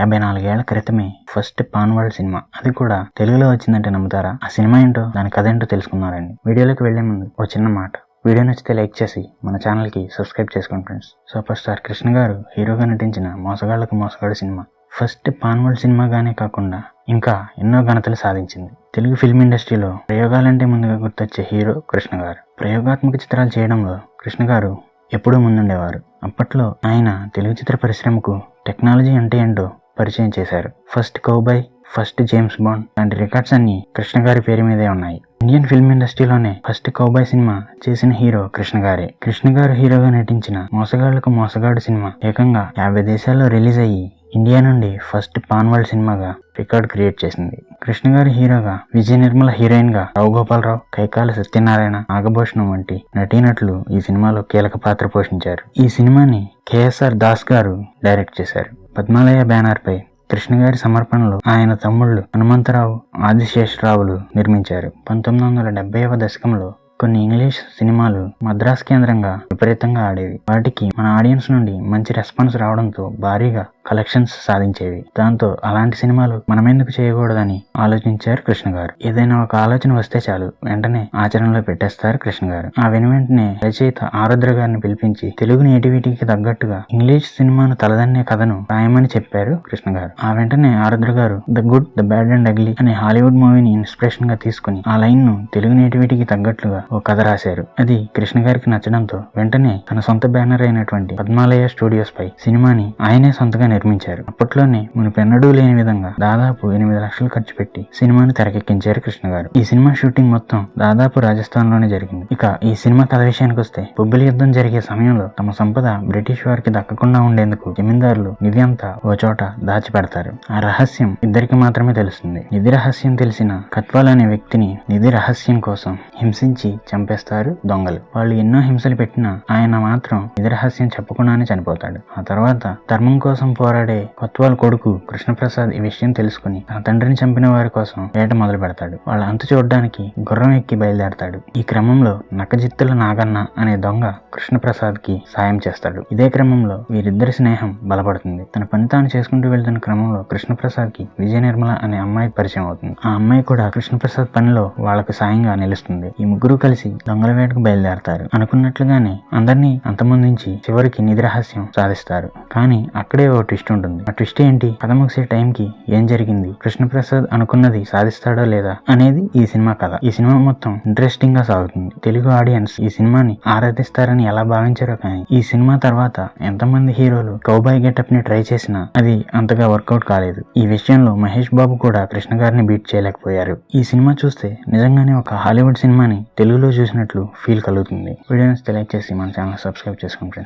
54 ఏళ్ల క్రితమే first pan world cinema, అది కూడా తెలుగులో వచ్చిందంటే నమ్ముతారా? ఆ సినిమా ఏంటో, దాని కథ ఏంటో తెలుసుకున్నారండి. వీడియోలోకి వెళ్లే ముందు ఒక చిన్న మాట, వీడియో నచ్చితే లైక్ చేసి మన ఛానల్కి సబ్స్క్రైబ్ చేసుకోండి ఫ్రెండ్స్. సూపర్ స్టార్ కృష్ణ గారు హీరోగా నటించిన మోసగాళ్లకు మోసగాడు సినిమా ఫస్ట్ పాన్ వరల్డ్ సినిమాగానే కాకుండా ఇంకా ఎన్నో ఘనతలు సాధించింది. తెలుగు ఫిల్మ్ ఇండస్ట్రీలో ప్రయోగాలంటే ముందుగా గుర్తొచ్చే హీరో కృష్ణ గారు. ప్రయోగాత్మక చిత్రాలు చేయడంలో కృష్ణ గారు ఎప్పుడూ ముందుండేవారు. అప్పట్లో ఆయన తెలుగు చిత్ర పరిశ్రమకు టెక్నాలజీ అంటే ఏంటో పరిచయం చేశారు. First cowboy, first James Bond లాంటి రికార్డ్స్ అన్ని కృష్ణ గారి పేరు మీదే ఉన్నాయి. ఇండియన్ ఫిల్మ్ ఇండస్ట్రీలోనే ఫస్ట్ కౌబాయ్ సినిమా చేసిన హీరో కృష్ణ గారే. కృష్ణ గారు హీరోగా నటించిన మోసగాళ్లకు మోసగాడు సినిమా ఏకంగా 50 దేశాల్లో రిలీజ్ అయ్యి ఇండియా నుండి ఫస్ట్ పాన్ వరల్డ్ సినిమాగా రికార్డ్ క్రియేట్ చేసింది. కృష్ణ గారి హీరోగా విజయ నిర్మల హీరోయిన్ గా రావు గోపాలరావు, కైకాల సత్యనారాయణ, నాగభూషణం వంటి నటీనటులు ఈ సినిమాలో కీలక పాత్ర పోషించారు. ఈ సినిమాని కేఎస్ఆర్ దాస్ గారు డైరెక్ట్ చేశారు. పద్మాలయ బ్యానర్ పై కృష్ణ గారి సమర్పణలో ఆయన తమ్ముళ్ళు హనుమంతరావు, ఆదిశేషరావులు నిర్మించారు. 1970వ దశకంలో కొన్ని ఇంగ్లీష్ సినిమాలు మద్రాస్ కేంద్రంగా విపరీతంగా ఆడేవి. వాటికి మన ఆడియన్స్ నుండి మంచి రెస్పాన్స్ రావడంతో భారీగా కలెక్షన్స్ సాధించేవి. దాంతో అలాంటి సినిమాలు మనమెందుకు చేయకూడదని ఆలోచించారు కృష్ణ గారు. ఏదైనా ఒక ఆలోచన వస్తే చాలు, వెంటనే ఆచరణలో పెట్టేస్తారు కృష్ణ గారు. ఆ వెంటనే రచయిత ఆరుద్ర గారిని పిలిపించి తెలుగు నేటివిటీకి తగ్గట్టుగా ఇంగ్లీష్ సినిమాను తలదన్నే కథను రాయమని చెప్పారు కృష్ణ గారు. ఆ వెంటనే ఆరుద్ర గారు the good, the bad and ugly అనే హాలీవుడ్ మూవీని ఇన్స్పిరేషన్ గా తీసుకుని ఆ లైన్ ను తెలుగు నేటివిటీకి తగ్గట్లుగా ఓ కథ రాశారు. అది కృష్ణ గారికి నచ్చడంతో వెంటనే తన సొంత బ్యానర్ అయినటువంటి పద్మాలయ స్టూడియోస్ పై సినిమాని ఆయనే సొంతగా నిర్మించారు. అప్పట్లోనే మునుపెన్నడూ లేని విధంగా దాదాపు 8 లక్షలు ఖర్చు పెట్టి సినిమాని తెరకెక్కించారు కృష్ణ గారు. ఈ సినిమా షూటింగ్ మొత్తం దాదాపు రాజస్థాన్ లోనే జరిగింది. ఇక ఈ సినిమా కథ విషయానికి వస్తే, బొబ్బిలి యుద్ధం జరిగే సమయంలో తమ సంపద బ్రిటిష్ వారికి దక్కకుండా ఉండేందుకు జమీందారులు నిధి అంతా ఓ చోట దాచిపెడతారు. ఆ రహస్యం ఇద్దరికి మాత్రమే తెలుస్తుంది. నిధి రహస్యం తెలిసిన కత్వాల్ అనే వ్యక్తిని నిధి రహస్యం కోసం హింసించి చంపేస్తారు దొంగలు. వాళ్ళు ఎన్నో హింసలు పెట్టినా ఆయన మాత్రం నిధి రహస్యం చెప్పకుండానే చనిపోతాడు. ఆ తర్వాత ధర్మం కోసం పోరాడే కొత్వాల్ కొడుకు కృష్ణప్రసాద్ ఈ విషయం తెలుసుకుని తన తండ్రిని చంపిన వారి కోసం వేట మొదలు పెడతాడు. వాళ్ళ అంతు చూడడానికి గుర్రం ఎక్కి బయలుదేరతాడు. ఈ క్రమంలో నక్కజిత్తుల నాగన్న అనే దొంగ కృష్ణప్రసాద్ కి సాయం చేస్తాడు. ఇదే క్రమంలో వీరిద్దరి స్నేహం బలపడుతుంది. తన పని తాను చేసుకుంటూ వెళ్తున్న క్రమంలో కృష్ణప్రసాద్ కి విజయ నిర్మల అనే అమ్మాయి పరిచయం అవుతుంది. ఆ అమ్మాయి కూడా కృష్ణప్రసాద్ పనిలో వాళ్ళకు సాయంగా నిలుస్తుంది. ఈ ముగ్గురు కలిసి దొంగల వేటకు బయలుదేరతారు. అనుకున్నట్లుగానే అందరినీ అంతమొందించి చివరికి నిధి రహస్యం సాధిస్తారు. కానీ అక్కడే ఓ ట్విస్ట్ ఉంటుంది. ఆ ట్విస్ట్ ఏంటి, కథ ముగిసే టైంకి ఏం జరిగింది, కృష్ణప్రసాద్ అనుకున్నది సాధిస్తాడో లేదా అనేది ఈ సినిమా కథ. ఈ సినిమా మొత్తం ఇంట్రెస్టింగ్ గా సాగుతుంది. తెలుగు ఆడియన్స్ ఈ సినిమాని ఆరాధిస్తారని ఎలా భావించారో కానీ ఈ సినిమా తర్వాత ఎంతమంది హీరోలు కౌబాయ్ గెటప్ ని ట్రై చేసినా అది అంతగా వర్కౌట్ కాలేదు. ఈ విషయంలో మహేష్ బాబు కూడా కృష్ణ గారిని బీట్ చేయలేకపోయారు. ఈ సినిమా చూస్తే నిజంగానే ఒక హాలీవుడ్ సినిమాని తెలుగులో చూసినట్లు ఫీల్ కలుగుతుంది. వీడియోని లైక్ చేసి మన ఛానల్ సబ్స్క్రైబ్ చేసుకోండి ఫ్రెండ్స్.